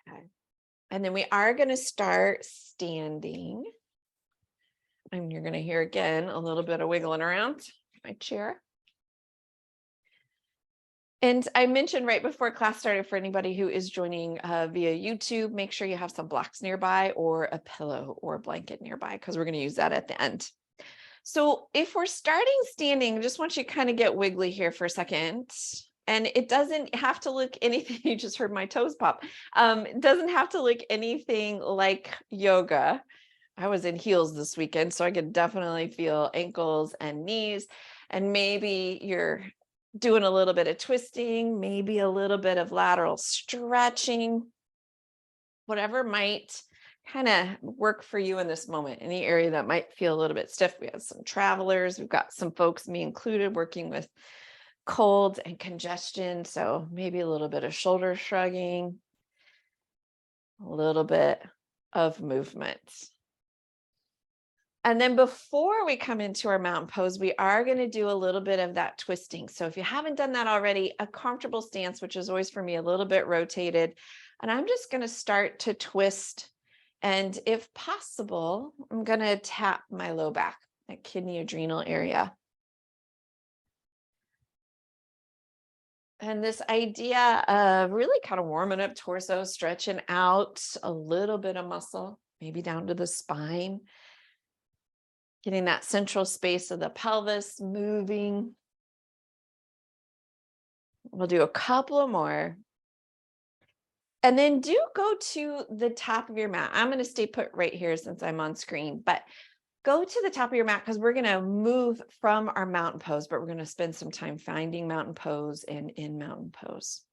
Okay. And then we are going to start standing. And you're going to hear again a little bit of wiggling around my chair. And I mentioned right before class started, for anybody who is joining via YouTube, make sure you have some blocks nearby or a pillow or a blanket nearby, because we're going to use that at the end. So if we're starting standing, I just want you to kind of get wiggly here for a second. And it doesn't have to look anything, you just heard my toes pop. It doesn't have to look anything like yoga. I was in heels this weekend, so I could definitely feel ankles and knees. And maybe you're doing a little bit of twisting, maybe a little bit of lateral stretching, whatever might kind of work for you in this moment. Any area that might feel a little bit stiff. We have some travelers, we've got some folks, me included, working with cold and congestion. So maybe a little bit of shoulder shrugging, a little bit of movement. And then before we come into our mountain pose, we are going to do a little bit of that twisting. So if you haven't done that already, a comfortable stance, which is always for me a little bit rotated. And I'm just going to start to twist. And if possible, I'm going to tap my low back, that kidney adrenal area. And this idea of really kind of warming up torso, stretching out a little bit of muscle, maybe down to the spine. Getting that central space of the pelvis moving. We'll do a couple of more. And then do go to the top of your mat. I'm going to stay put right here since I'm on screen, but go to the top of your mat because we're going to move from our mountain pose, but we're going to spend some time finding mountain pose and in mountain pose.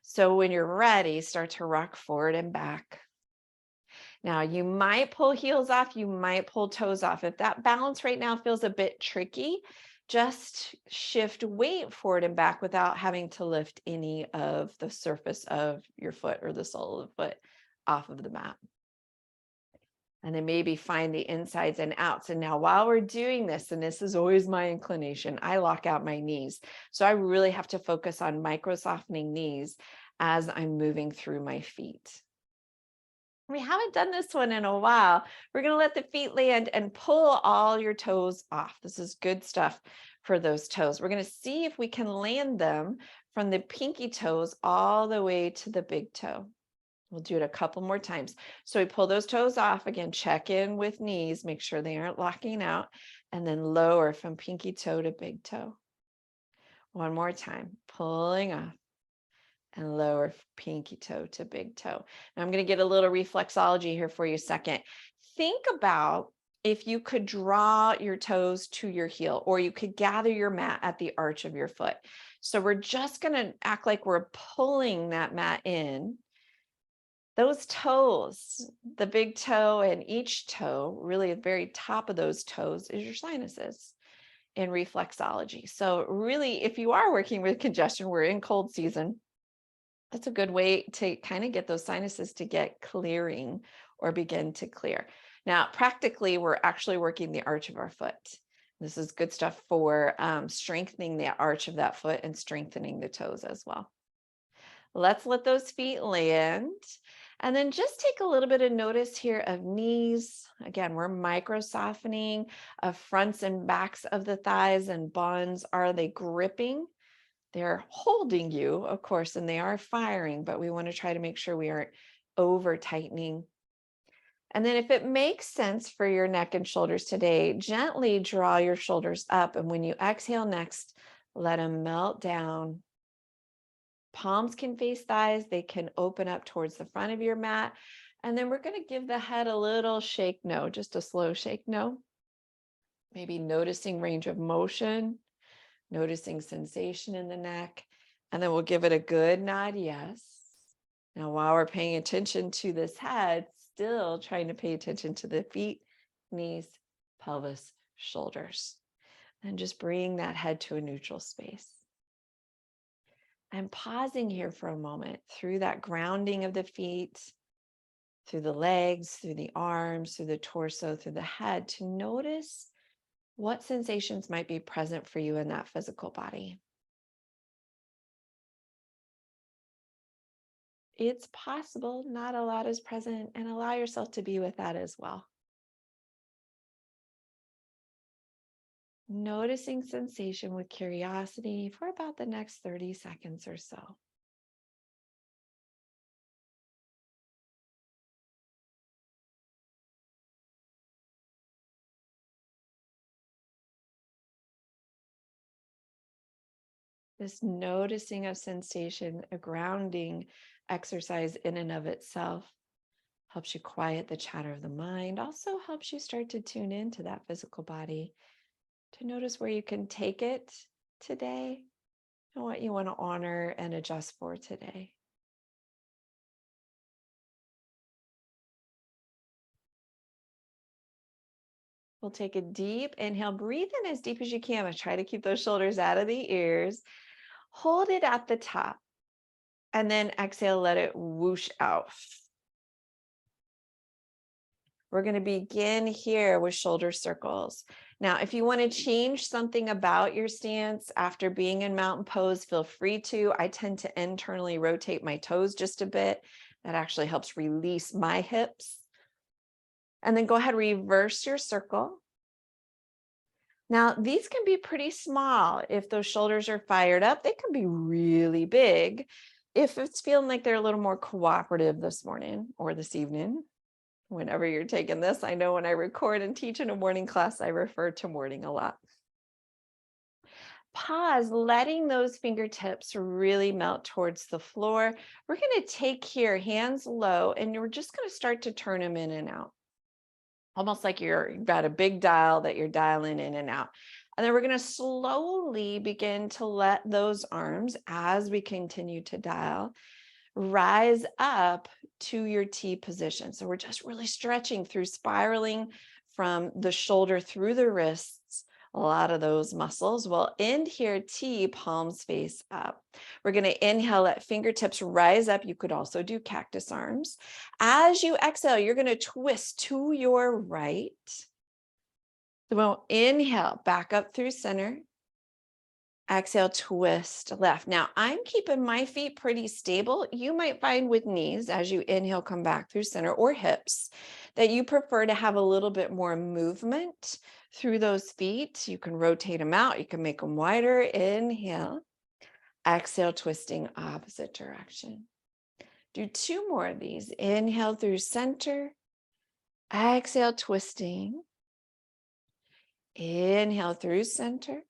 So when you're ready, start to rock forward and back. Now, you might pull heels off, you might pull toes off. If that balance right now feels a bit tricky, just shift weight forward and back without having to lift any of the surface of your foot or the sole of the foot off of the mat. And then maybe find the insides and outs. And now while we're doing this, and this is always my inclination, I lock out my knees. So I really have to focus on micro softening knees as I'm moving through my feet. We haven't done this one in a while. We're going to let the feet land and pull all your toes off. This is good stuff for those toes. We're going to see if we can land them from the pinky toes all the way to the big toe. We'll do it a couple more times. So we pull those toes off again, check in with knees, make sure they aren't locking out, and then lower from pinky toe to big toe. One more time, pulling off. And lower pinky toe to big toe. Now I'm going to get a little reflexology here for you a second. Think about if you could draw your toes to your heel, or you could gather your mat at the arch of your foot. So we're just going to act like we're pulling that mat in. Those toes, the big toe and each toe, really at the very top of those toes is your sinuses in reflexology. So really, if you are working with congestion, we're in cold season. That's a good way to kind of get those sinuses to get clearing or begin to clear. Now, practically, we're actually working the arch of our foot. This is good stuff for strengthening the arch of that foot and strengthening the toes as well. Let's let those feet land. And then just take a little bit of notice here of knees. Again, we're micro softening of fronts and backs of the thighs and buns. Are they gripping? They're holding you, of course, and they are firing, but we want to try to make sure we aren't over tightening. And then if it makes sense for your neck and shoulders today, gently draw your shoulders up. And when you exhale next, let them melt down. Palms can face thighs. They can open up towards the front of your mat. And then we're going to give the head a little shake no, just a slow shake no. Maybe noticing range of motion. Noticing sensation in the neck, and then we'll give it a good nod yes. Now, while we're paying attention to this head, still trying to pay attention to the feet, knees, pelvis, shoulders, and just bring that head to a neutral space. I'm pausing here for a moment through that grounding of the feet, through the legs, through the arms, through the torso, through the head, to notice what sensations might be present for you in that physical body. It's possible. Not a lot is present, and allow yourself to be with that as well. Noticing sensation with curiosity for about the next 30 seconds or so. This noticing of sensation, a grounding exercise in and of itself, helps you quiet the chatter of the mind, also helps you start to tune into that physical body, to notice where you can take it today and what you want to honor and adjust for today. We'll take a deep inhale, breathe in as deep as you can, but try to keep those shoulders out of the ears. Hold it at the top, and then exhale, let it whoosh out. We're going to begin here with shoulder circles. Now, if you want to change something about your stance after being in mountain pose, feel free to. I tend to internally rotate my toes just a bit. That actually helps release my hips. And then go ahead, reverse your circle. Now, these can be pretty small. If those shoulders are fired up, they can be really big if it's feeling like they're a little more cooperative this morning or this evening. Whenever you're taking this, I know when I record and teach in a morning class, I refer to morning a lot. Pause, letting those fingertips really melt towards the floor. We're going to take here, hands low, and we're just going to start to turn them in and out. Almost like you've got a big dial that you're dialing in and out. And then we're going to slowly begin to let those arms, as we continue to dial, rise up to your T position. So we're just really stretching through, spiraling from the shoulder through the wrists. A lot of those muscles. We'll end here, T, palms face up. We're going to inhale, let fingertips rise up. You could also do cactus arms. As you exhale, you're going to twist to your right. So we'll inhale, back up through center. Exhale, twist left. Now, I'm keeping my feet pretty stable. You might find with knees, as you inhale, come back through center, or hips, that you prefer to have a little bit more movement through those feet. You can rotate them out. You can make them wider. Inhale. Exhale, twisting opposite direction. Do 2 more of these. Inhale through center. Exhale, twisting. Inhale through center.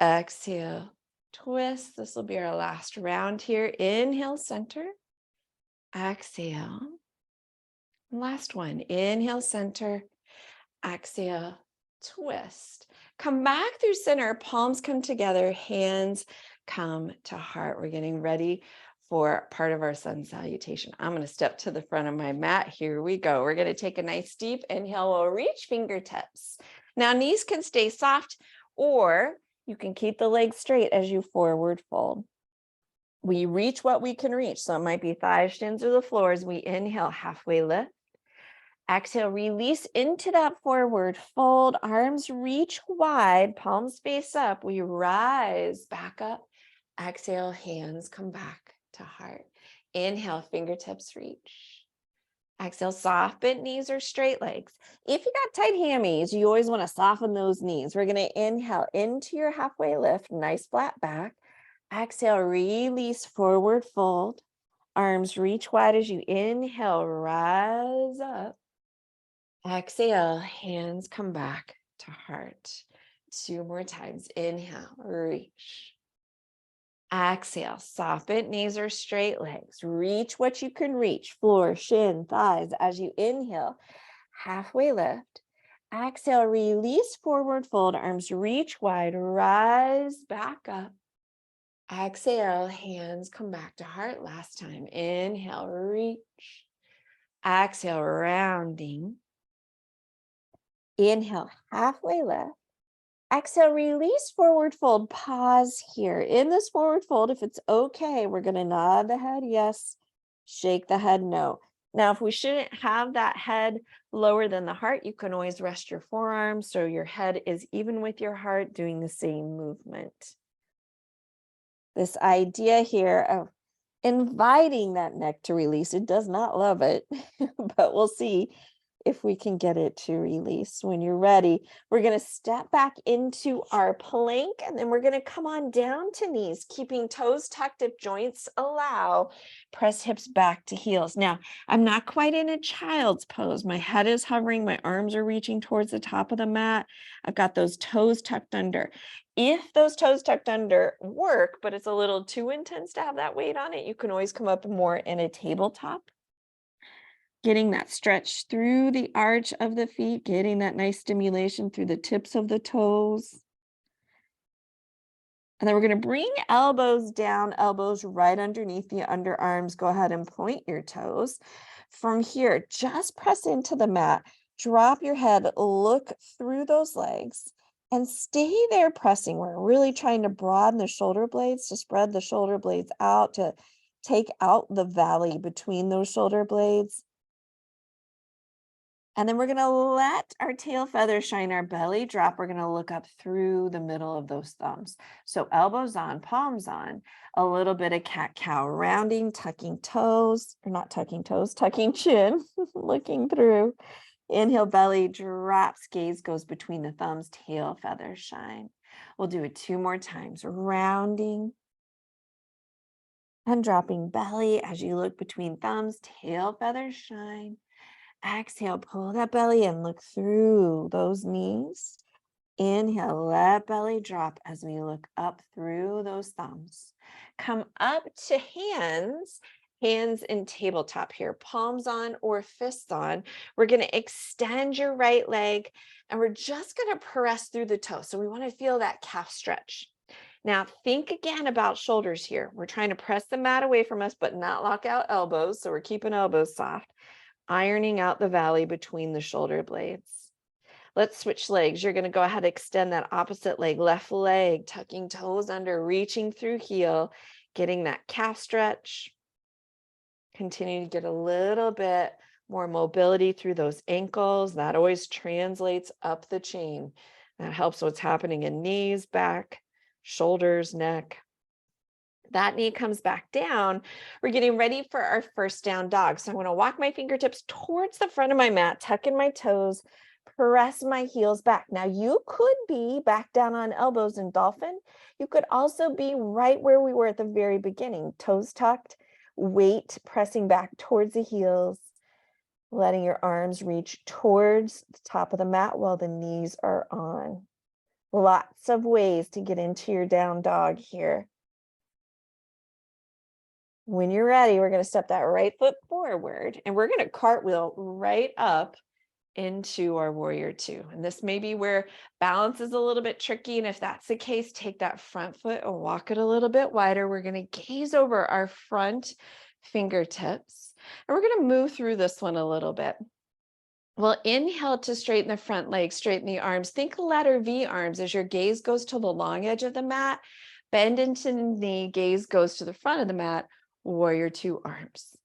Exhale, twist. This will be our last round here. Inhale, center. Exhale. Last one. Inhale, center. Exhale, twist. Come back through center. Palms come together. Hands come to heart. We're getting ready for part of our sun salutation. I'm going to step to the front of my mat. Here we go. We're going to take a nice deep inhale. We'll reach fingertips. Now, knees can stay soft, or you can keep the legs straight as you forward fold. We reach what we can reach. So it might be thighs, shins, or the floors. We inhale, halfway lift. Exhale, release into that forward fold. Arms reach wide, palms face up. We rise back up. Exhale, hands come back to heart. Inhale, fingertips reach. Exhale, soft bent knees or straight legs. If you got tight hammies, you always want to soften those knees. We're going to inhale into your halfway lift, nice flat back. Exhale, release, forward fold. Arms reach wide as you inhale, rise up. Exhale, hands come back to heart. 2 more times. Inhale, reach. Exhale, soft bent knees or straight legs. Reach what you can reach, floor, shin, thighs. As you inhale, halfway lift. Exhale, release, forward fold. Arms reach wide, rise back up. Exhale, hands come back to heart. Last time. Inhale, reach. Exhale, rounding. Inhale, halfway lift. Exhale, release, forward fold. Pause here. In this forward fold, if it's okay, we're going to nod the head yes, shake the head no. Now, if we shouldn't have that head lower than the heart, you can always rest your forearms so your head is even with your heart, doing the same movement. This idea here of inviting that neck to release. It does not love it, but we'll see if we can get it to release. When you're ready, we're going to step back into our plank, and then we're going to come on down to knees, keeping toes tucked if joints allow. Press hips back to heels. Now, I'm not quite in a child's pose. My head is hovering, my arms are reaching towards the top of the mat. I've got those toes tucked under. If those toes tucked under work, but it's a little too intense to have that weight on it, you can always come up more in a tabletop. Getting that stretch through the arch of the feet, getting that nice stimulation through the tips of the toes. And then we're going to bring elbows down, elbows right underneath the underarms. Go ahead and point your toes. From here, just press into the mat. Drop your head, look through those legs, and stay there pressing. We're really trying to broaden the shoulder blades, to spread the shoulder blades out, to take out the valley between those shoulder blades. And then we're going to let our tail feathers shine our belly drop. We're going to look up through the middle of those thumbs. So elbows on, palms on, a little bit of cat-cow rounding, tucking toes, or not tucking toes, tucking chin, looking through. Inhale, belly drops, gaze goes between the thumbs, tail feathers shine. We'll do it 2 more times, rounding and dropping belly as you look between thumbs, tail feathers shine. Exhale, pull that belly and look through those knees. Inhale, let belly drop as we look up through those thumbs. Come up to hands, hands in tabletop here, palms on or fists on. We're going to extend your right leg and we're just going to press through the toe. So we want to feel that calf stretch. Now think again about shoulders here. We're trying to press the mat away from us, but not lock out elbows. So we're keeping elbows soft. Ironing out the valley between the shoulder blades. Let's switch legs. You're going to go ahead and extend that opposite leg, left leg, tucking toes under, reaching through heel, getting that calf stretch. Continue to get a little bit more mobility through those ankles. That always translates up the chain. That helps what's happening in knees, back, shoulders, neck. That knee comes back down. We're getting ready for our first down dog. So I'm going to walk my fingertips towards the front of my mat, tuck in my toes, press my heels back. Now you could be back down on elbows in dolphin. You could also be right where we were at the very beginning, toes tucked, weight pressing back towards the heels, letting your arms reach towards the top of the mat while the knees are on. Lots of ways to get into your down dog here. When you're ready, we're going to step that right foot forward and we're going to cartwheel right up into our warrior 2. And this may be where balance is a little bit tricky. And if that's the case, take that front foot and walk it a little bit wider. We're going to gaze over our front fingertips and we're going to move through this one a little bit. Well, inhale to straighten the front leg, straighten the arms. Think letter V arms as your gaze goes to the long edge of the mat. Bend into the knee, gaze goes to the front of the mat. Warrior 2 arms.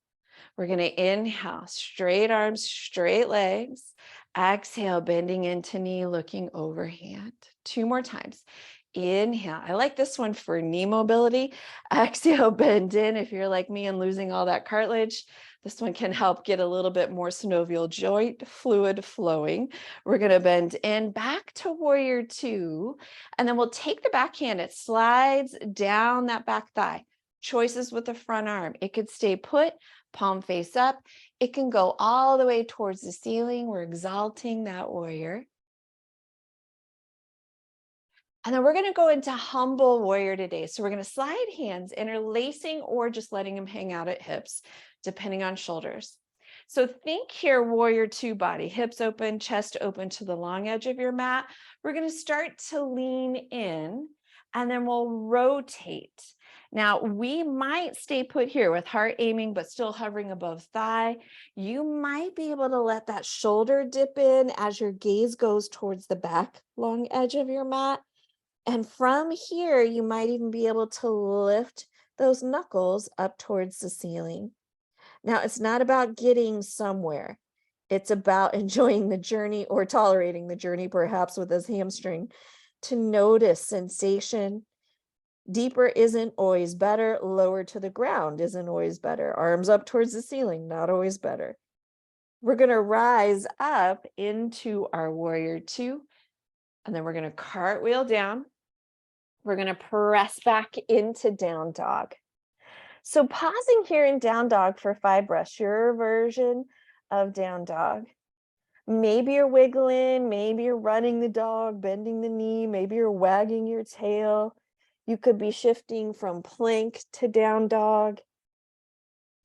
We're going to inhale, straight arms, straight legs. Exhale, bending into knee, looking overhand. 2 more times. Inhale. I like this one for knee mobility. Exhale, bend in. If you're like me and losing all that cartilage, this one can help get a little bit more synovial joint fluid flowing. We're going to bend in back to warrior 2, and then we'll take the back hand. It slides down that back thigh. Choices with the front arm. It could stay put, palm face up. It can go all the way towards the ceiling. We're exalting that warrior. And then we're going to go into humble warrior today. So we're going to slide hands, interlacing or just letting them hang out at hips, depending on shoulders. So think here, warrior 2 body, hips open, chest open to the long edge of your mat. We're going to start to lean in and then we'll rotate. Now, we might stay put here with heart aiming, but still hovering above thigh. You might be able to let that shoulder dip in as your gaze goes towards the back long edge of your mat. And from here, you might even be able to lift those knuckles up towards the ceiling. Now, it's not about getting somewhere. It's about enjoying the journey or tolerating the journey, perhaps with this hamstring, to notice sensation, Deeper isn't always better. Lower to the ground isn't always better. Arms up towards the ceiling, not always better. We're going to rise up into our warrior two, and then we're going to cartwheel down. We're going to press back into down dog. So pausing here in down dog for 5 breaths, your version of down dog. Maybe you're wiggling, maybe you're running the dog, bending the knee, maybe you're wagging your tail. You could be shifting from plank to down dog.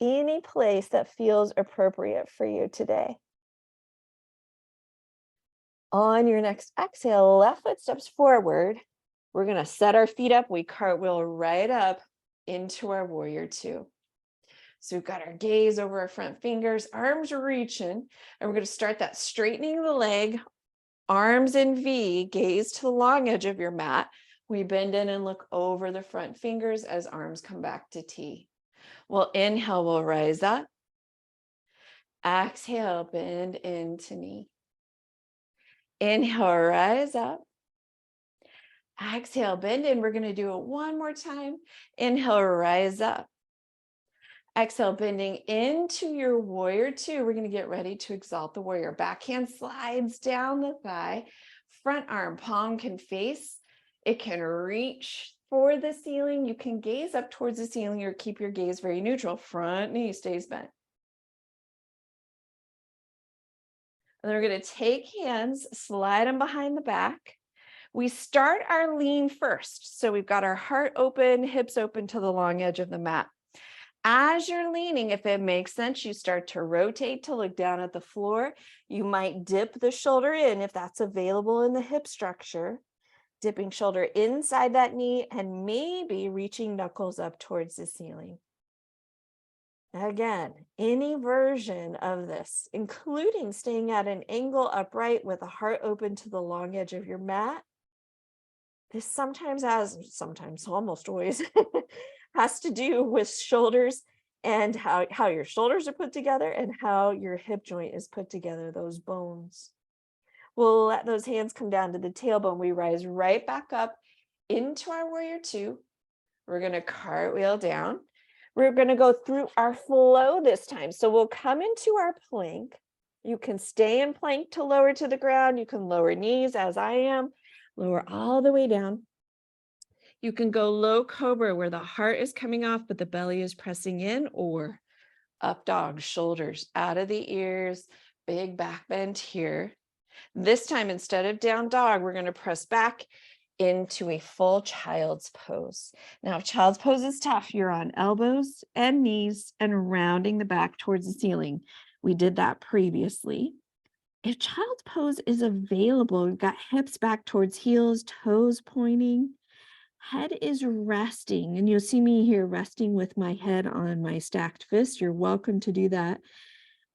Any place that feels appropriate for you today. On your next exhale, left foot steps forward. We're going to set our feet up. We cartwheel right up into our warrior two. So we've got our gaze over our front fingers, arms reaching, and we're going to start that straightening of the leg, arms in V, gaze to the long edge of your mat. We bend in and look over the front fingers as arms come back to T. We'll inhale, we'll rise up. Exhale, bend into knee. Inhale, rise up. Exhale, bend in. We're going to do it one more time. Inhale, rise up. Exhale, bending into your warrior two. We're going to get ready to exalt the warrior. Backhand slides down the thigh. Front arm, palm can face. It can reach for the ceiling. You can gaze up towards the ceiling or keep your gaze very neutral. Front knee stays bent. And then we're going to take hands, slide them behind the back. We start our lean first. So we've got our heart open, hips open to the long edge of the mat. As you're leaning, if it makes sense, you start to rotate to look down at the floor. You might dip the shoulder in if that's available in the hip structure, dipping shoulder inside that knee and maybe reaching knuckles up towards the ceiling. Again, any version of this, including staying at an angle upright with a heart open to the long edge of your mat. This sometimes almost always has to do with shoulders and how your shoulders are put together and how your hip joint is put together, those bones. We'll let those hands come down to the tailbone. We rise right back up into our warrior two. We're going to cartwheel down. We're going to go through our flow this time. So we'll come into our plank. You can stay in plank to lower to the ground. You can lower knees as I am, lower all the way down. You can go low cobra where the heart is coming off, but the belly is pressing in, or up dog, shoulders out of the ears, big back bend here. This time, instead of down dog, we're going to press back into a full child's pose. Now, if child's pose is tough, you're on elbows and knees and rounding the back towards the ceiling. We did that previously. If child's pose is available, we've got hips back towards heels, toes pointing, head is resting, and you'll see me here resting with my head on my stacked fist. You're welcome to do that.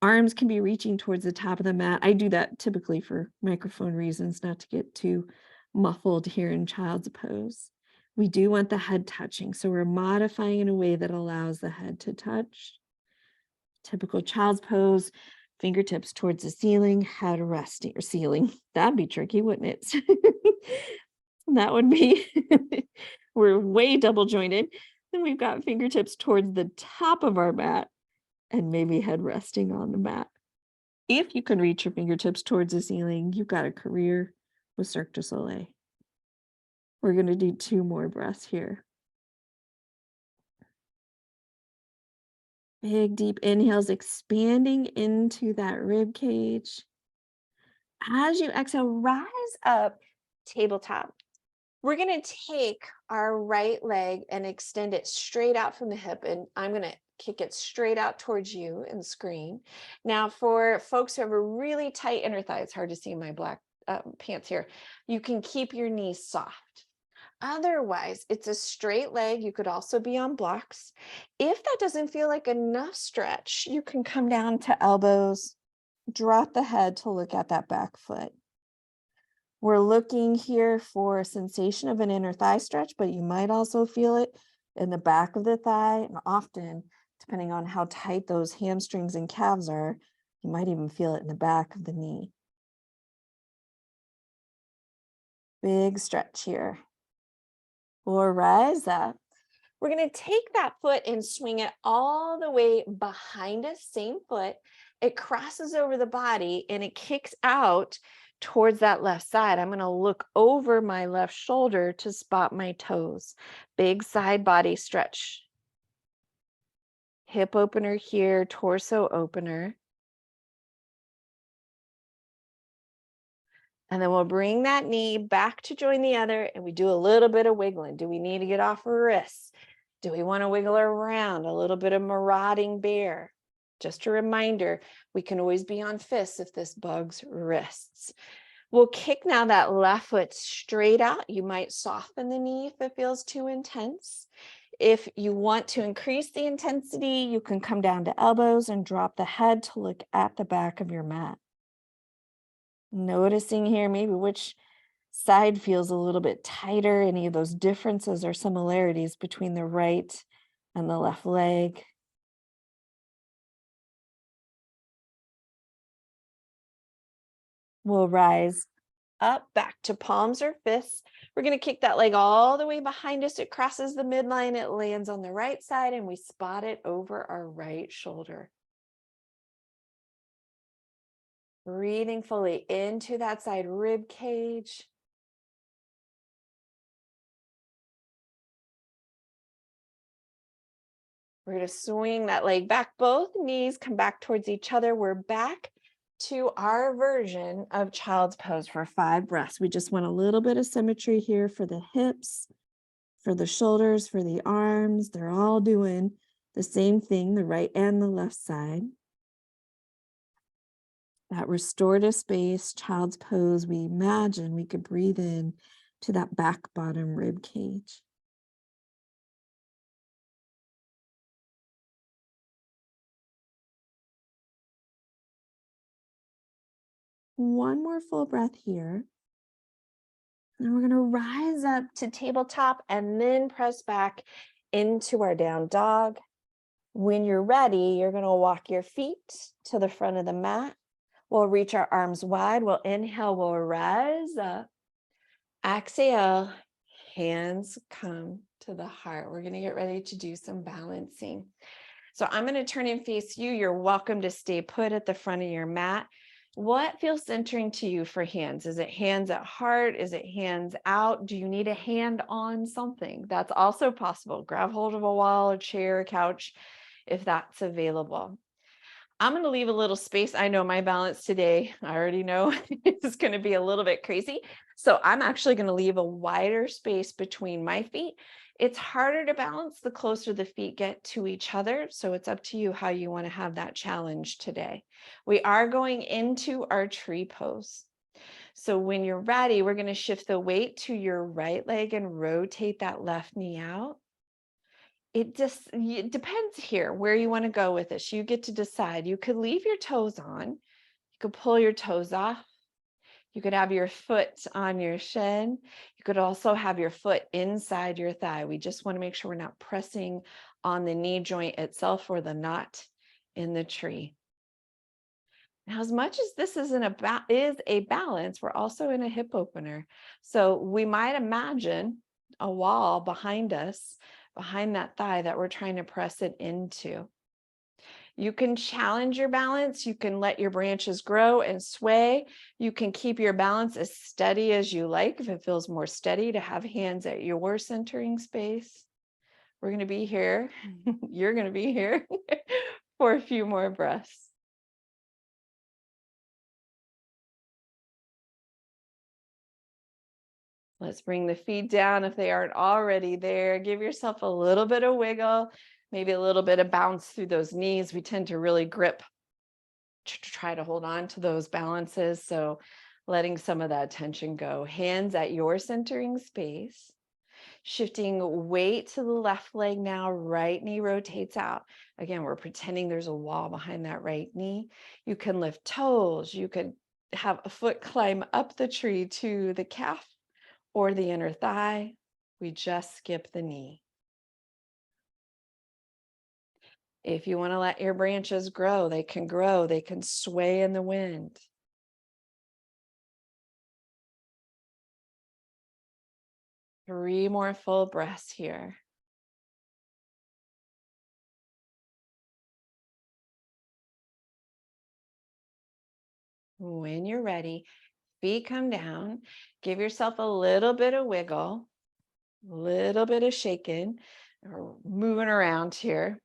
Arms can be reaching towards the top of the mat. I do that typically for microphone reasons, not to get too muffled here in child's pose. We do want the head touching, so we're modifying in a way that allows the head to touch. Typical child's pose, fingertips towards the ceiling, head resting, or ceiling. That'd be tricky, wouldn't it? That would be, we're way double jointed. Then we've got fingertips towards the top of our mat and maybe head resting on the mat. If you can reach your fingertips towards the ceiling, you've got a career with Cirque du Soleil. We're going to do 2 more breaths here. Big, deep inhales, expanding into that rib cage. As you exhale, rise up, tabletop. We're going to take our right leg and extend it straight out from the hip, and I'm going to kick it straight out towards you and screen. Now, for folks who have a really tight inner thigh, it's hard to see my black pants here, you can keep your knees soft. Otherwise, it's a straight leg. You could also be on blocks. If that doesn't feel like enough stretch, you can come down to elbows, drop the head to look at that back foot. We're looking here for a sensation of an inner thigh stretch, but you might also feel it in the back of the thigh. And often, depending on how tight those hamstrings and calves are, you might even feel it in the back of the knee. Big stretch here. We'll rise up. We're going to take that foot and swing it all the way behind us, same foot. It crosses over the body and it kicks out towards that left side. I'm going to look over my left shoulder to spot my toes. Big side body stretch. Hip opener here, torso opener. And then we'll bring that knee back to join the other and we do a little bit of wiggling. Do we need to get off our wrists? Do we want to wiggle around? A little bit of marauding bear. Just a reminder, we can always be on fists if this bugs wrists. We'll kick now that left foot straight out. You might soften the knee if it feels too intense. If you want to increase the intensity, you can come down to elbows and drop the head to look at the back of your mat. Noticing here maybe which side feels a little bit tighter, any of those differences or similarities between the right and the left leg. We'll rise up back to palms or fists. We're going to kick that leg all the way behind us. It crosses the midline. It lands on the right side and we spot it over our right shoulder. Breathing fully into that side rib cage. We're going to swing that leg back. Both knees come back towards each other. We're back to our version of child's pose for 5 breaths. We just want a little bit of symmetry here for the hips, for the shoulders, for the arms. They're all doing the same thing, the right and the left side. That restorative space, child's pose, we imagine we could breathe in to that back bottom rib cage. One more full breath here. And we're going to rise up to tabletop and then press back into our down dog. When you're ready, you're going to walk your feet to the front of the mat. We'll reach our arms wide. We'll inhale, we'll rise up. Exhale, hands come to the heart. We're going to get ready to do some balancing. So I'm going to turn and face you. You're welcome to stay put at the front of your mat. What feels centering to you for hands? Is it hands at heart? Is it hands out? Do you need a hand on something? That's also possible. Grab hold of a wall, a chair, a couch, if that's available. I'm going to leave a little space. I know my balance today, I already know it's going to be a little bit crazy. So I'm actually going to leave a wider space between my feet. It's harder to balance the closer the feet get to each other. So it's up to you how you want to have that challenge today. We are going into our tree pose. So when you're ready, we're going to shift the weight to your right leg and rotate that left knee out. It depends here where you want to go with this. You get to decide. You could leave your toes on. You could pull your toes off. You could have your foot on your shin. You could also have your foot inside your thigh. We just want to make sure we're not pressing on the knee joint itself or the knot in the tree. Now, as much as this is a balance, we're also in a hip opener. So we might imagine a wall behind us, behind that thigh that we're trying to press it into. You can challenge your balance. You can let your branches grow and sway. You can keep your balance as steady as you like. If it feels more steady to have hands at your centering space, we're going to be here. You're going to be here for a few more breaths. Let's bring the feet down if they aren't already there. Give yourself a little bit of wiggle, maybe a little bit of bounce through those knees. We tend to really grip to try to hold on to those balances. So letting some of that tension go. Hands at your centering space. Shifting weight to the left leg now. Right knee rotates out. Again, we're pretending there's a wall behind that right knee. You can lift toes. You could have a foot climb up the tree to the calf or the inner thigh. We just skip the knee. If you want to let your branches grow, they can sway in the wind. 3 more full breaths here. When you're ready, feet come down. Give yourself a little bit of wiggle, a little bit of shaking or moving around here.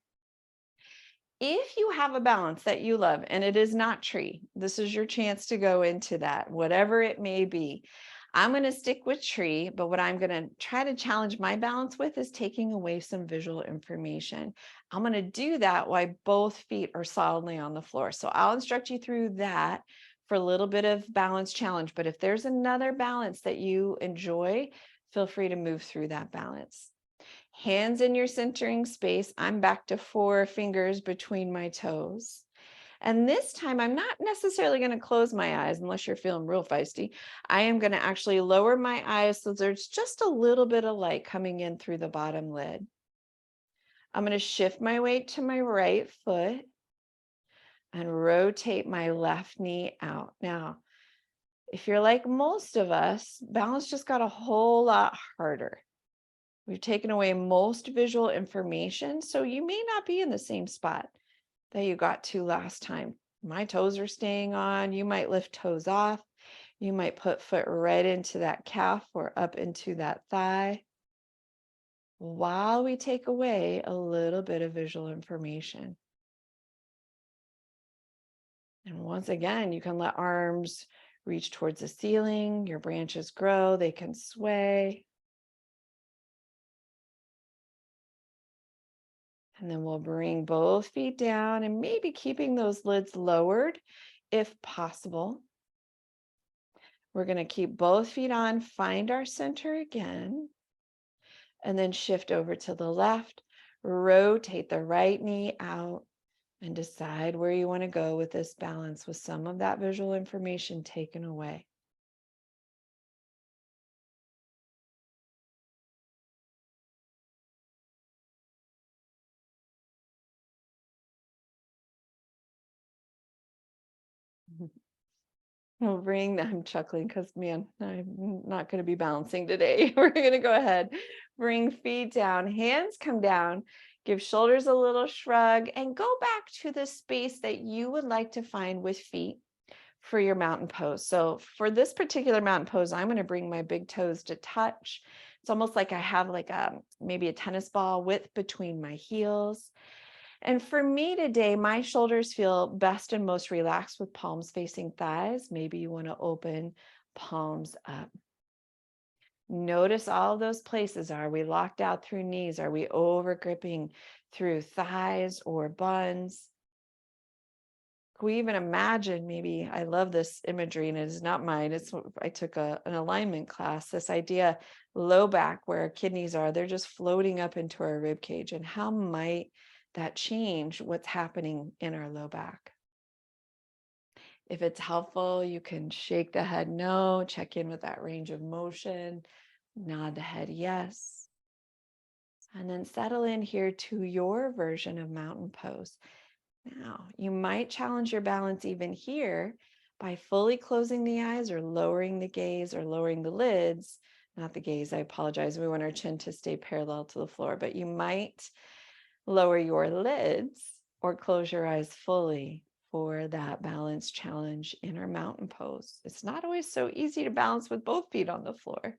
If you have a balance that you love and it is not tree, this is your chance to go into that, whatever it may be. I'm going to stick with tree, but what I'm going to try to challenge my balance with is taking away some visual information. I'm going to do that while both feet are solidly on the floor. So I'll instruct you through that for a little bit of balance challenge. But if there's another balance that you enjoy, feel free to move through that balance. Hands in your centering space. I'm back to 4 fingers between my toes. And this time I'm not necessarily going to close my eyes unless you're feeling real feisty. I am going to actually lower my eyes so there's just a little bit of light coming in through the bottom lid. I'm going to shift my weight to my right foot and rotate my left knee out. Now, if you're like most of us, balance just got a whole lot harder. We've taken away most visual information, so you may not be in the same spot that you got to last time. My toes are staying on. You might lift toes off. You might put foot right into that calf or up into that thigh while we take away a little bit of visual information. And once again, you can let arms reach towards the ceiling. Your branches grow. They can sway. And then we'll bring both feet down and maybe keeping those lids lowered if possible. We're going to keep both feet on, find our center again, and then shift over to the left, rotate the right knee out, and decide where you want to go with this balance with some of that visual information taken away. I'm chuckling because, man, I'm not going to be balancing today. We're going to go ahead, bring feet down, hands come down, give shoulders a little shrug, and go back to the space that you would like to find with feet for your mountain pose. So for this particular mountain pose, I'm going to bring my big toes to touch. It's almost like I have like maybe a tennis ball width between my heels. And for me today, my shoulders feel best and most relaxed with palms facing thighs. Maybe you want to open palms up. Notice all those places. Are we locked out through knees? Are we over gripping through thighs or buns? Can we even imagine, maybe, I love this imagery and it is not mine. I took an alignment class, this idea, low back where our kidneys are, they're just floating up into our rib cage. And how might that change what's happening in our low back? If it's helpful, you can shake the head no, check in with that range of motion, nod the head yes, and then settle in here to your version of mountain pose. Now, you might challenge your balance even here by fully closing the eyes or lowering the gaze or lowering the lids. Not the gaze, I apologize. We want our chin to stay parallel to the floor, but you might lower your lids or close your eyes fully for that balance challenge in our mountain pose. It's not always so easy to balance with both feet on the floor.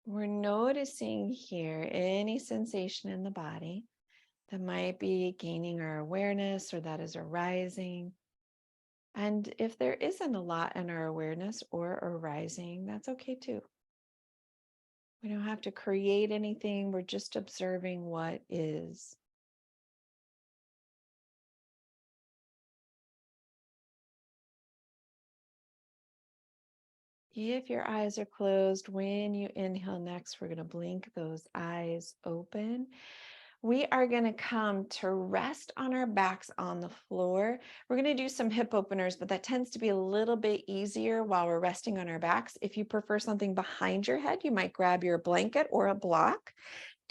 We're noticing here any sensation in the body that might be gaining our awareness or that is arising. And if there isn't a lot in our awareness or arising, that's okay too. We don't have to create anything. We're just observing what is. If your eyes are closed, when you inhale next, we're going to blink those eyes open. We are going to come to rest on our backs on the floor. We're going to do some hip openers, but that tends to be a little bit easier while we're resting on our backs. If you prefer something behind your head, you might grab your blanket or a block.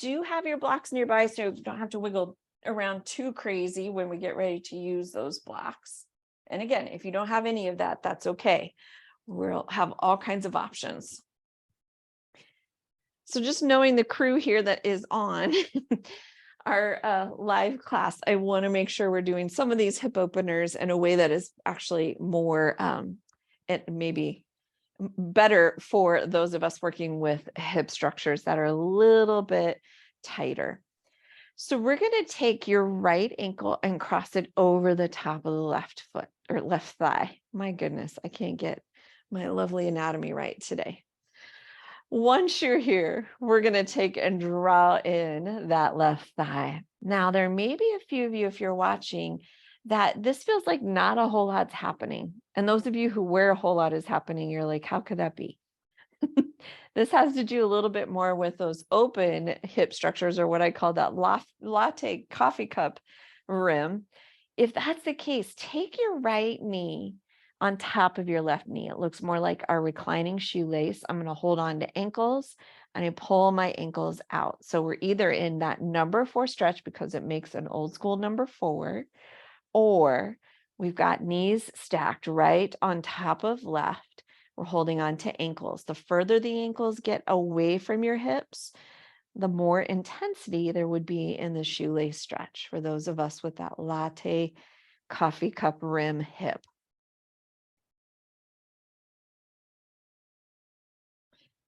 do have your blocks nearby, so you don't have to wiggle around too crazy when we get ready to use those blocks. And again, if you don't have any of that, that's okay. We'll have all kinds of options. So just knowing the crew here that is on our live class, I want to make sure we're doing some of these hip openers in a way that is actually more and maybe better for those of us working with hip structures that are a little bit tighter. So we're going to take your right ankle and cross it over the top of the left foot or left thigh. My goodness, I can't get my lovely anatomy right today. Once you're here, we're going to take and draw in that left thigh. Now, there may be a few of you, if you're watching, that this feels like not a whole lot's happening. And those of you who where a whole lot is happening, you're like, how could that be? This has to do a little bit more with those open hip structures, or what I call that latte coffee cup rim. If that's the case, take your right knee on top of your left knee. It looks more like our reclining shoelace. I'm going to hold on to ankles and I pull my ankles out. So we're either in that number 4 stretch because it makes an old school number 4, or we've got knees stacked right on top of left. We're holding on to ankles. The further the ankles get away from your hips, the more intensity there would be in the shoelace stretch for those of us with that latte coffee cup rim hip.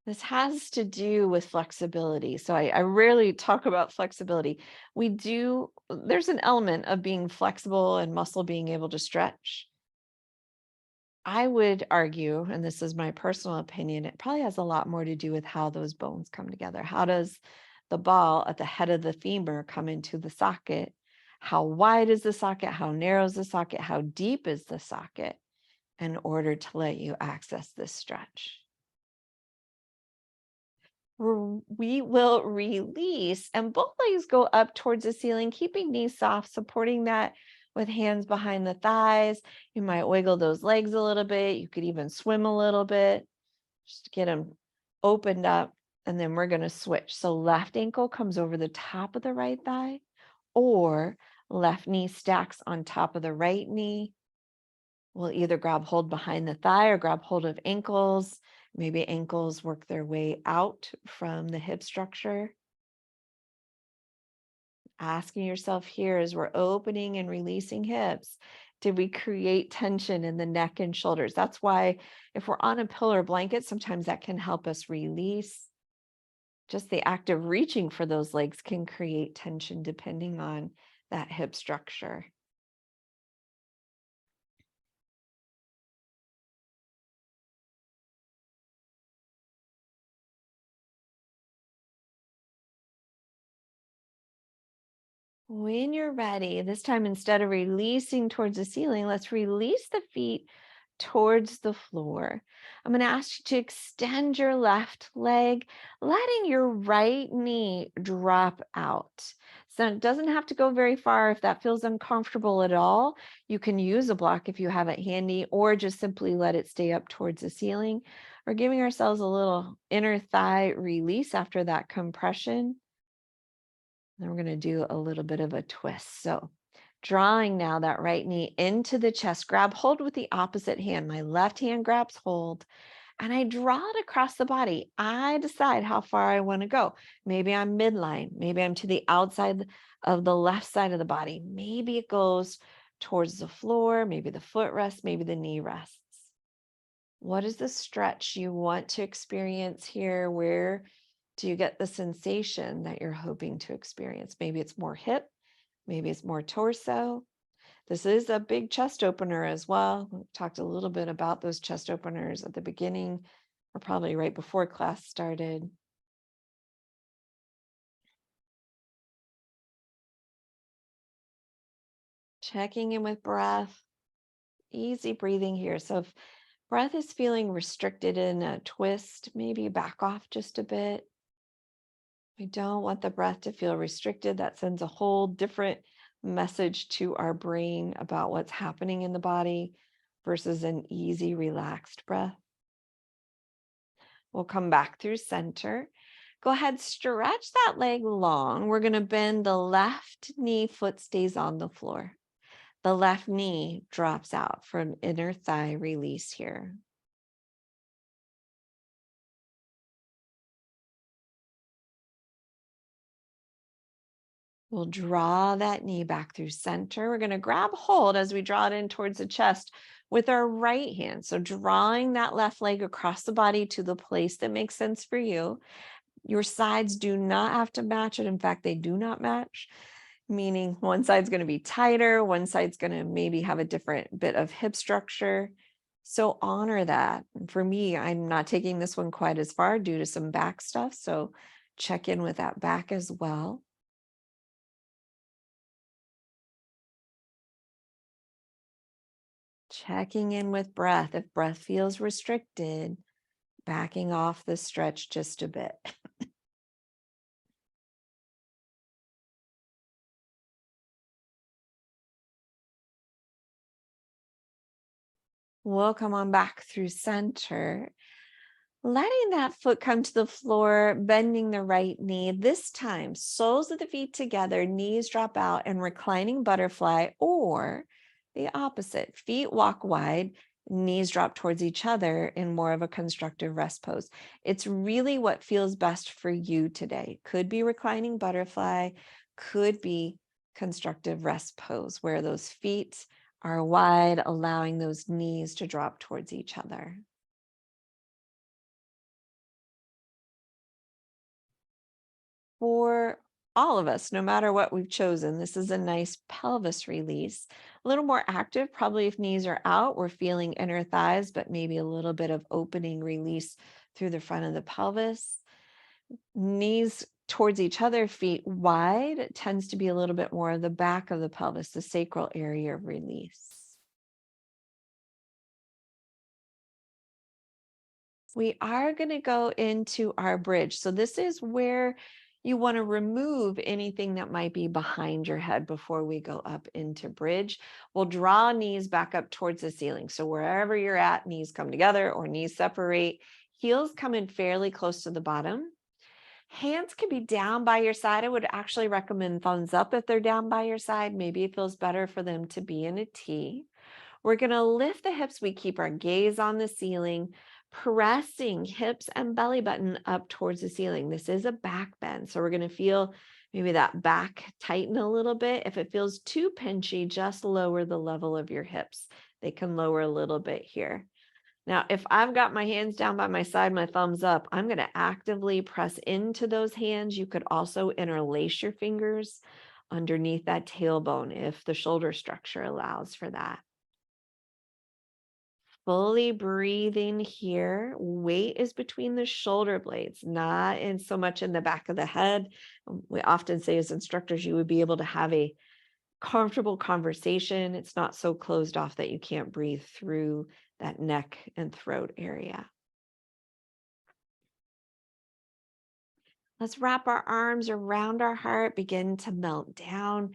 This has to do with flexibility. So I rarely talk about flexibility. There's an element of being flexible and muscle being able to stretch. I would argue, and this is my personal opinion, it probably has a lot more to do with how those bones come together. How does the ball at the head of the femur come into the socket? How wide is the socket? How narrow is the socket? How deep is the socket in order to let you access this stretch? We will release and both legs go up towards the ceiling, keeping knees soft, supporting that with hands behind the thighs. You might wiggle those legs a little bit. You could even swim a little bit, just to get them opened up. And then we're going to switch. So left ankle comes over the top of the right thigh, or left knee stacks on top of the right knee. We'll either grab hold behind the thigh or grab hold of ankles. Maybe ankles work their way out from the hip structure. Asking yourself here as we're opening and releasing hips, did we create tension in the neck and shoulders? That's why if we're on a pillow or blanket, sometimes that can help us release. Just the act of reaching for those legs can create tension depending on that hip structure. When you're ready, this time instead of releasing towards the ceiling, let's release the feet towards the floor. I'm going to ask you to extend your left leg, letting your right knee drop out. So it doesn't have to go very far. If that feels uncomfortable at all, you can use a block if you have it handy, or just simply let it stay up towards the ceiling. We're giving ourselves a little inner thigh release after that compression. Then we're going to do a little bit of a twist. So drawing now that right knee into the chest, grab hold with the opposite hand. My left hand grabs hold and I draw it across the body. I decide how far I want to go. Maybe I'm midline. Maybe I'm to the outside of the left side of the body. Maybe it goes towards the floor. Maybe the foot rests. Maybe the knee rests. What is the stretch you want to experience here? Where do you get the sensation that you're hoping to experience? Maybe it's more hip, maybe it's more torso. This is a big chest opener as well. We talked a little bit about those chest openers at the beginning, or probably right before class started. Checking in with breath, easy breathing here. So if breath is feeling restricted in a twist, maybe back off just a bit. We don't want the breath to feel restricted. That sends a whole different message to our brain about what's happening in the body versus an easy, relaxed breath. We'll come back through center. Go ahead, stretch that leg long. We're going to bend the left knee, foot stays on the floor. The left knee drops out for an inner thigh release here. We'll draw that knee back through center. We're going to grab hold as we draw it in towards the chest with our right hand. So drawing that left leg across the body to the place that makes sense for you. Your sides do not have to match it. In fact, they do not match, meaning one side's going to be tighter, one side's going to maybe have a different bit of hip structure. So honor that. And for me, I'm not taking this one quite as far due to some back stuff. So check in with that back as well. Checking in with breath. If breath feels restricted, backing off the stretch just a bit. We'll come on back through center. Letting that foot come to the floor, bending the right knee. This time, soles of the feet together, knees drop out, and reclining butterfly, or the opposite. Feet walk wide, knees drop towards each other in more of a constructive rest pose. It's really what feels best for you today. Could be reclining butterfly, could be constructive rest pose, where those feet are wide, allowing those knees to drop towards each other. For all of us, no matter what we've chosen, this is a nice pelvis release. A little more active, probably if knees are out, we're feeling inner thighs, but maybe a little bit of opening release through the front of the pelvis. Knees towards each other, feet wide, it tends to be a little bit more of the back of the pelvis, the sacral area of release. We are going to go into our bridge. So this is where you want to remove anything that might be behind your head before we go up into bridge. We'll draw knees back up towards the ceiling. So wherever you're at, knees come together or knees separate. Heels come in fairly close to the bottom. Hands can be down by your side. I would actually recommend thumbs up if they're down by your side. Maybe it feels better for them to be in a T. We're going to lift the hips. We keep our gaze on the ceiling, pressing hips and belly button up towards the ceiling. This is a back bend. So we're going to feel maybe that back tighten a little bit. If it feels too pinchy, just lower the level of your hips. They can lower a little bit here. Now, if I've got my hands down by my side, my thumbs up, I'm going to actively press into those hands. You could also interlace your fingers underneath that tailbone if the shoulder structure allows for that. Fully breathing here. Weight is between the shoulder blades, not in so much in the back of the head. We often say as instructors, you would be able to have a comfortable conversation. It's not so closed off that you can't breathe through that neck and throat area. Let's wrap our arms around our heart, begin to melt down,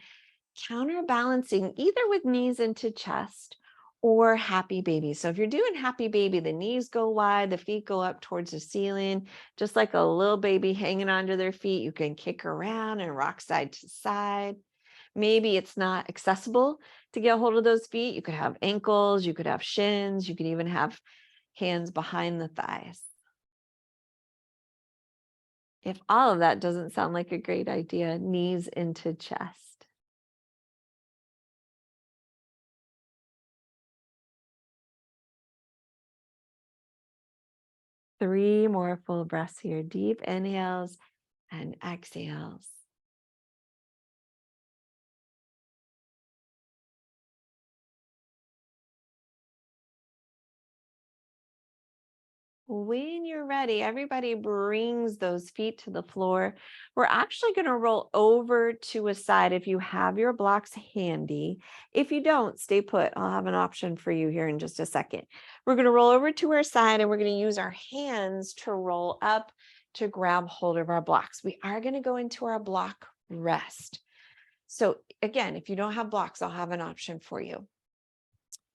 counterbalancing either with knees into chest or happy baby. So if you're doing happy baby, the knees go wide, the feet go up towards the ceiling, just like a little baby hanging onto their feet. You can kick around and rock side to side. Maybe it's not accessible to get a hold of those feet. You could have ankles, you could have shins, you could even have hands behind the thighs. If all of that doesn't sound like a great idea, knees into chest. Three more full breaths here. Deep inhales and exhales. When you're ready, everybody brings those feet to the floor. We're actually going to roll over to a side if you have your blocks handy. If you don't, stay put. I'll have an option for you here in just a second. We're going to roll over to our side and we're going to use our hands to roll up to grab hold of our blocks. We are going to go into our block rest. So again, if you don't have blocks, I'll have an option for you.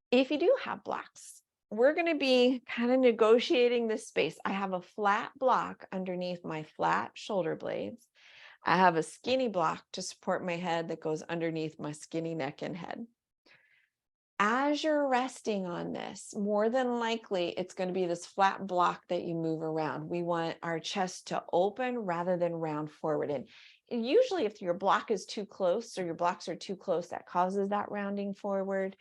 If you do have blocks, we're going to be kind of negotiating this space. I have a flat block underneath my flat shoulder blades. I have a skinny block to support my head that goes underneath my skinny neck and head. As you're resting on this, more than likely, it's going to be this flat block that you move around. We want our chest to open rather than round forward. And usually if your block is too close or your blocks are too close, that causes that rounding forward.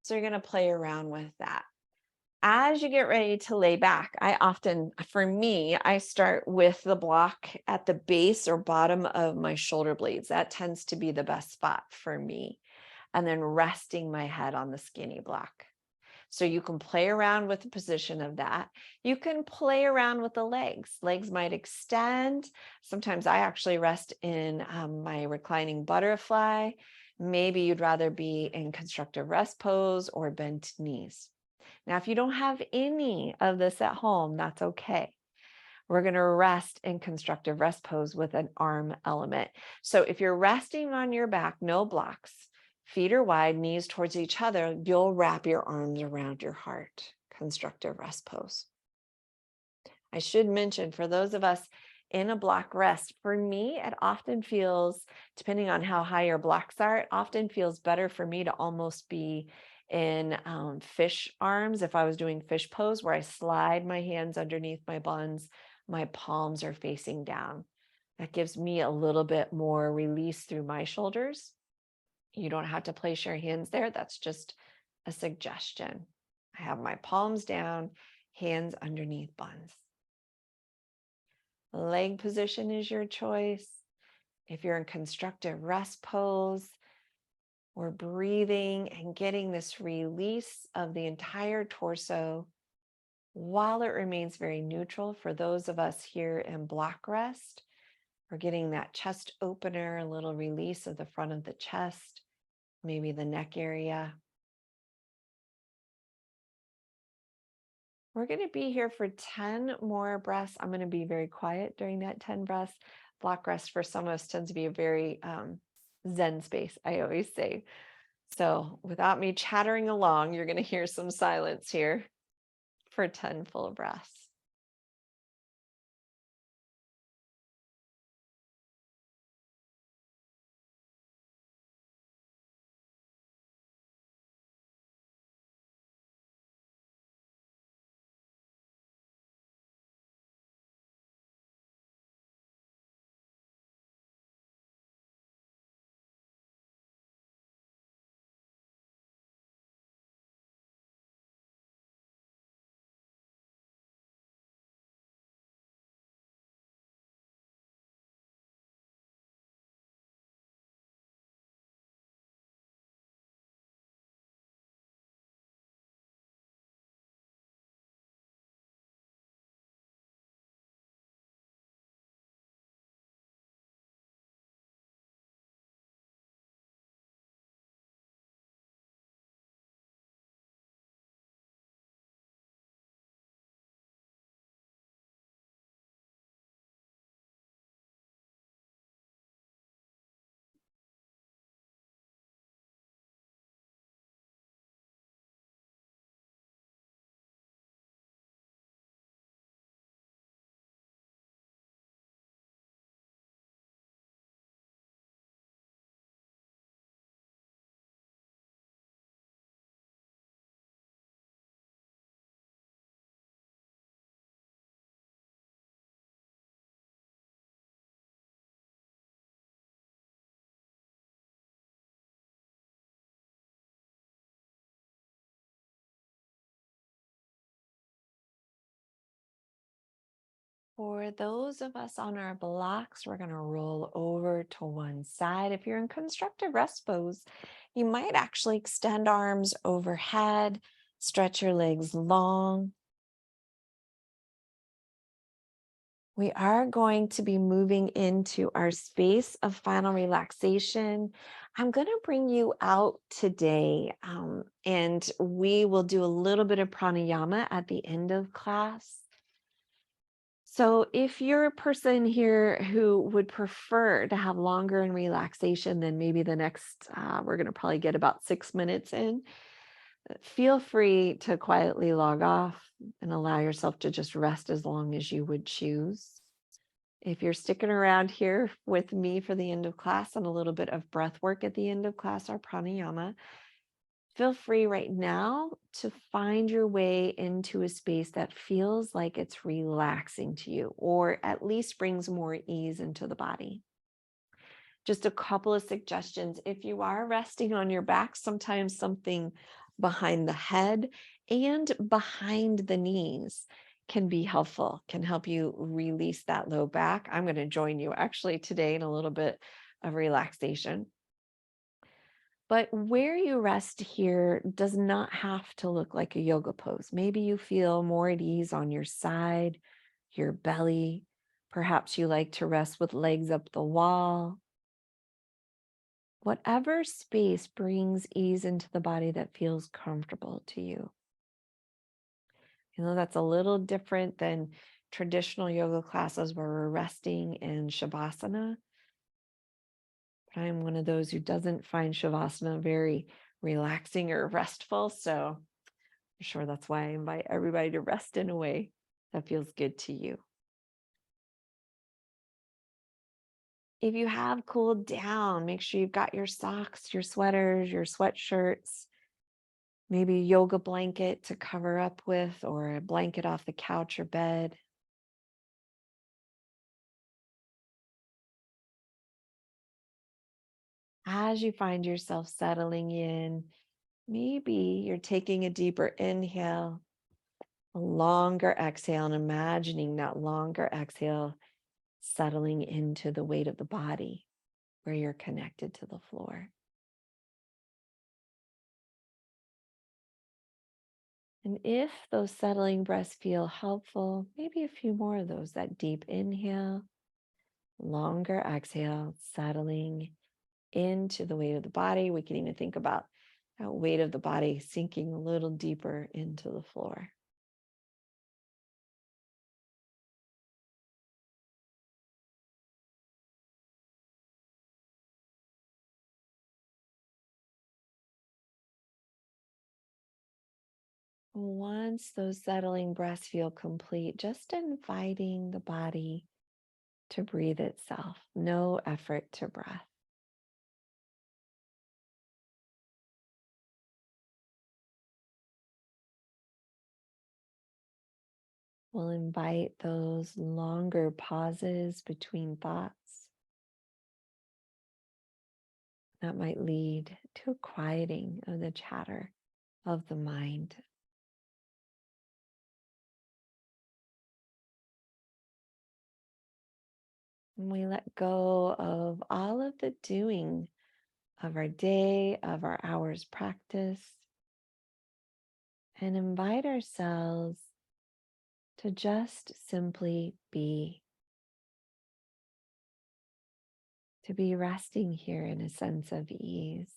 So you're going to play around with that. As you get ready to lay back, for me, I start with the block at the base or bottom of my shoulder blades. That tends to be the best spot for me. And then resting my head on the skinny block. So you can play around with the position of that. You can play around with the legs. Legs might extend. Sometimes I actually rest in my reclining butterfly. Maybe you'd rather be in constructive rest pose or bent knees. Now, if you don't have any of this at home, that's okay. We're going to rest in constructive rest pose with an arm element. So if you're resting on your back, no blocks, feet are wide, knees towards each other, you'll wrap your arms around your heart. Constructive rest pose. I should mention, for those of us in a block rest, for me, it often feels, depending on how high your blocks are, it often feels better for me to almost be in fish arms. If I was doing fish pose, where I slide my hands underneath my buns, my palms are facing down. That gives me a little bit more release through my shoulders. You don't have to place your hands there. That's just a suggestion. I have my palms down, hands underneath buns. Leg position is your choice. If you're in constructive rest pose, we're breathing and getting this release of the entire torso while it remains very neutral. For those of us here in block rest, we're getting that chest opener, a little release of the front of the chest, maybe the neck area. We're going to be here for 10 more breaths. I'm going to be very quiet during that 10 breaths. Block rest for some of us tends to be a very Zen space, I always say. So without me chattering along, you're going to hear some silence here for 10 full breaths. For those of us on our blocks, we're going to roll over to one side. If you're in constructive rest pose, you might actually extend arms overhead, stretch your legs long. We are going to be moving into our space of final relaxation. I'm going to bring you out today, and we will do a little bit of pranayama at the end of class. So if you're a person here who would prefer to have longer in relaxation than maybe the next, we're going to probably get about 6 minutes in, Feel free to quietly log off and allow yourself to just rest as long as you would choose. If you're sticking around here with me for the end of class and a little bit of breath work at the end of class, our pranayama, feel free right now to find your way into a space that feels like it's relaxing to you, or at least brings more ease into the body. Just a couple of suggestions. If you are resting on your back, sometimes something behind the head and behind the knees can be helpful, can help you release that low back. I'm going to join you actually today in a little bit of relaxation. But where you rest here does not have to look like a yoga pose. Maybe you feel more at ease on your side, your belly. Perhaps you like to rest with legs up the wall. Whatever space brings ease into the body that feels comfortable to you. You know, that's a little different than traditional yoga classes where we're resting in Shavasana. But I'm one of those who doesn't find Shavasana very relaxing or restful. So I'm sure that's why I invite everybody to rest in a way that feels good to you. If you have cooled down, make sure you've got your socks, your sweaters, your sweatshirts, maybe a yoga blanket to cover up with, or a blanket off the couch or bed. As you find yourself settling in, maybe you're taking a deeper inhale, a longer exhale, and imagining that longer exhale settling into the weight of the body where you're connected to the floor. And if those settling breaths feel helpful, maybe a few more of those, that deep inhale, longer exhale, settling into the weight of the body. We can even think about that weight of the body sinking a little deeper into the floor. Once those settling breaths feel complete, just inviting the body to breathe itself. No effort to breath. We'll invite those longer pauses between thoughts that might lead to a quieting of the chatter of the mind. And we let go of all of the doing of our day, of our hour's practice, and invite ourselves to just simply be, to be resting here in a sense of ease,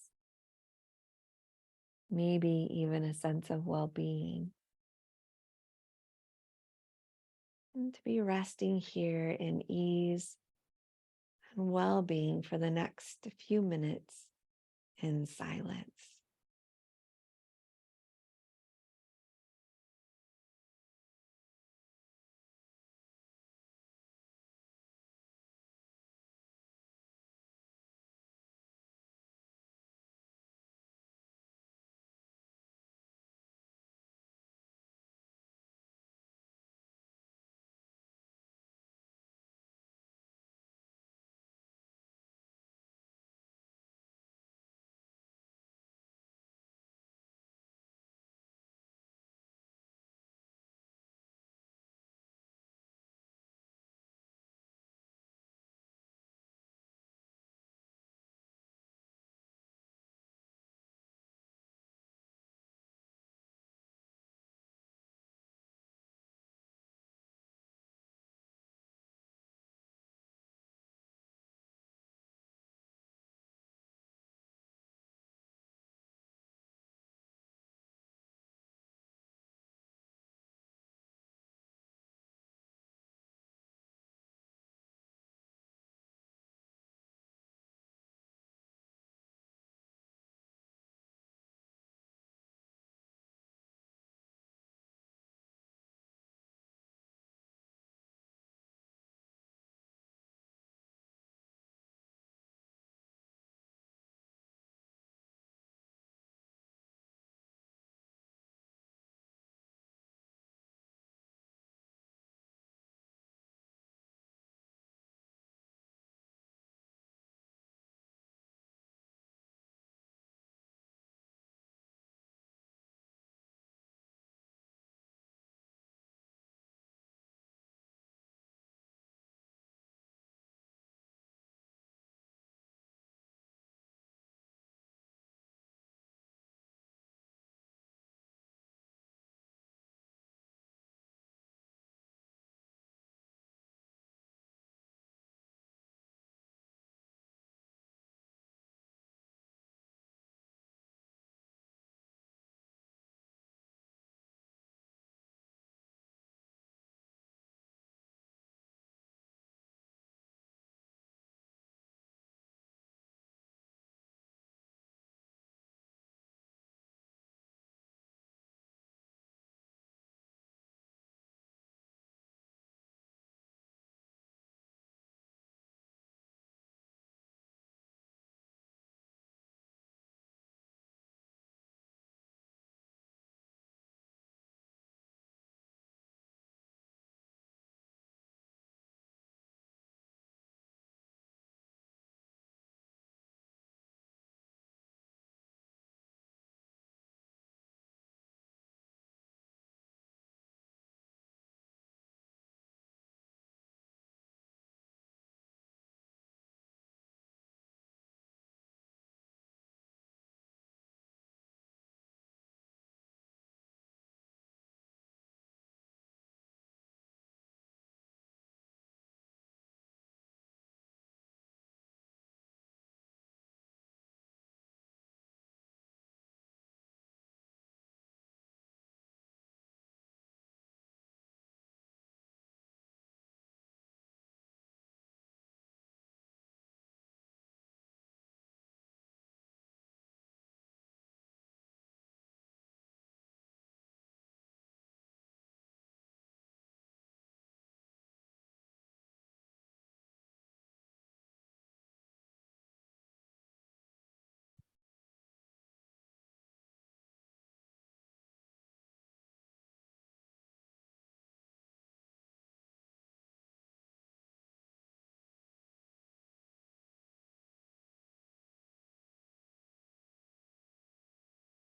maybe even a sense of well-being, and to be resting here in ease and well-being for the next few minutes in silence.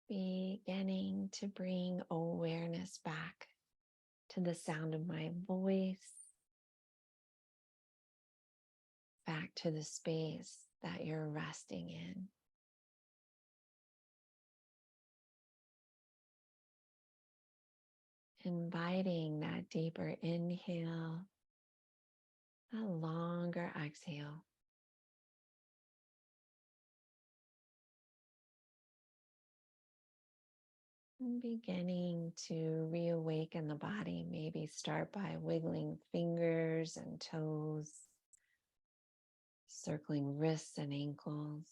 Beginning to bring awareness back to the sound of my voice, back to the space that you're resting in. Inviting that deeper inhale, a longer exhale. And beginning to reawaken the body, maybe start by wiggling fingers and toes, circling wrists and ankles.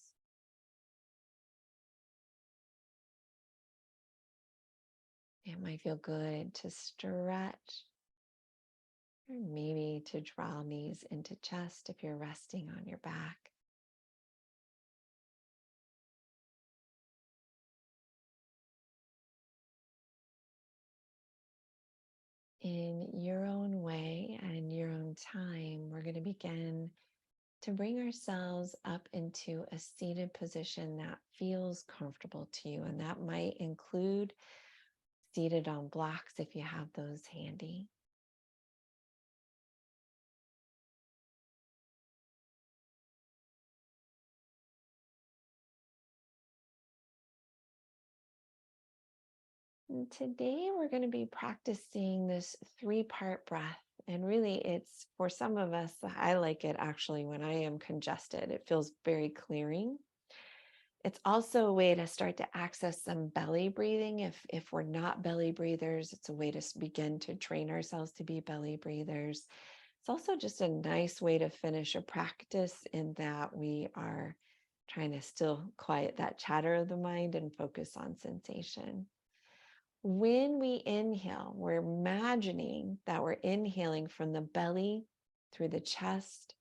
It might feel good to stretch, or maybe to draw knees into chest if you're resting on your back. In your own way and your own time, we're going to begin to bring ourselves up into a seated position that feels comfortable to you. And that might include seated on blocks if you have those handy. And today we're going to be practicing this 3-part breath. And really, it's for some of us, I like it actually when I am congested. It feels very clearing. It's also a way to start to access some belly breathing. If we're not belly breathers, it's a way to begin to train ourselves to be belly breathers. It's also just a nice way to finish a practice in that we are trying to still quiet that chatter of the mind and focus on sensation. When we inhale, we're imagining that we're inhaling from the belly through the chest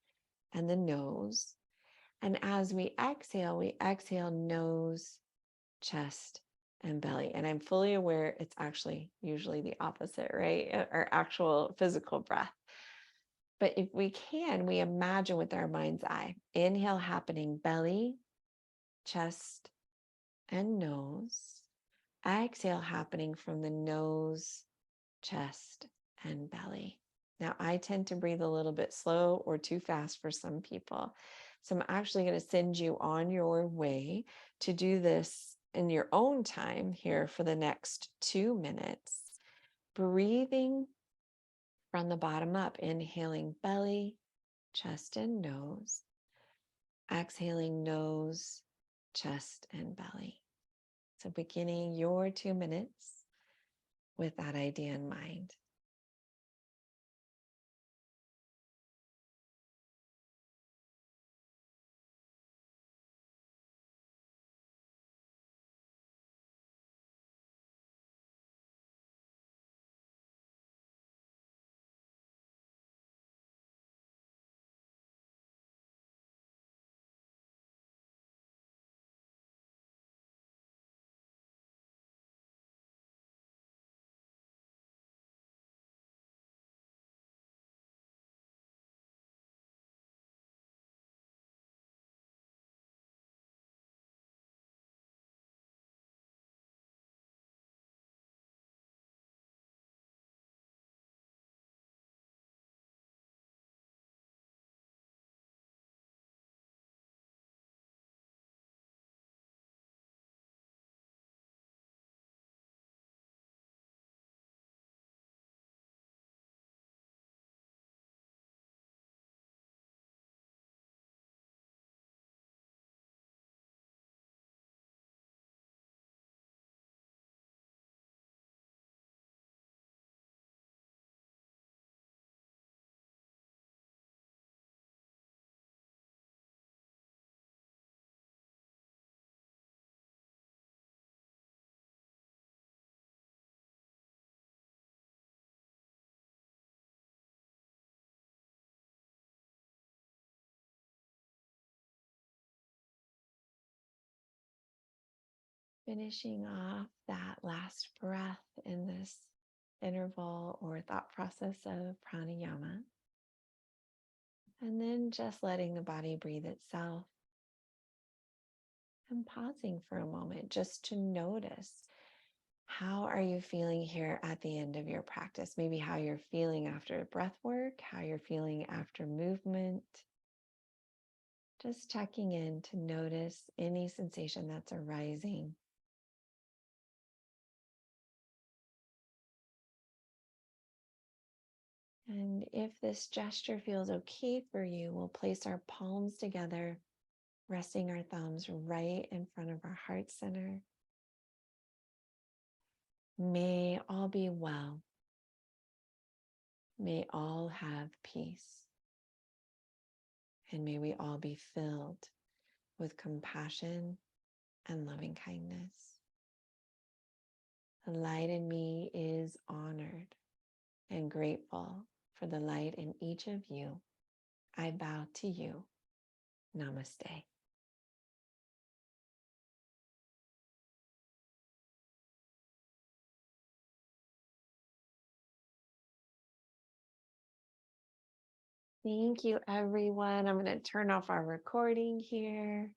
and the nose. And as we exhale nose, chest, and belly. And I'm fully aware it's actually usually the opposite, right? Our actual physical breath. But if we can, we imagine with our mind's eye, inhale happening belly, chest, and nose. Exhale happening from the nose, chest, and belly. Now, I tend to breathe a little bit slow or too fast for some people. So I'm actually going to send you on your way to do this in your own time here for the next 2 minutes. Breathing from the bottom up, inhaling belly, chest, and nose. Exhaling nose, chest, and belly. So beginning your 2 minutes with that idea in mind. Finishing off that last breath in this interval or thought process of pranayama. And then just letting the body breathe itself. And pausing for a moment just to notice, how are you feeling here at the end of your practice? Maybe how you're feeling after breath work, how you're feeling after movement. Just checking in to notice any sensation that's arising. And if this gesture feels okay for you, we'll place our palms together, resting our thumbs right in front of our heart center. May all be well. May all have peace. And may we all be filled with compassion and loving kindness. The light in me is honored and grateful for the light in each of you. I bow to you. Namaste. Thank you, everyone. I'm going to turn off our recording here.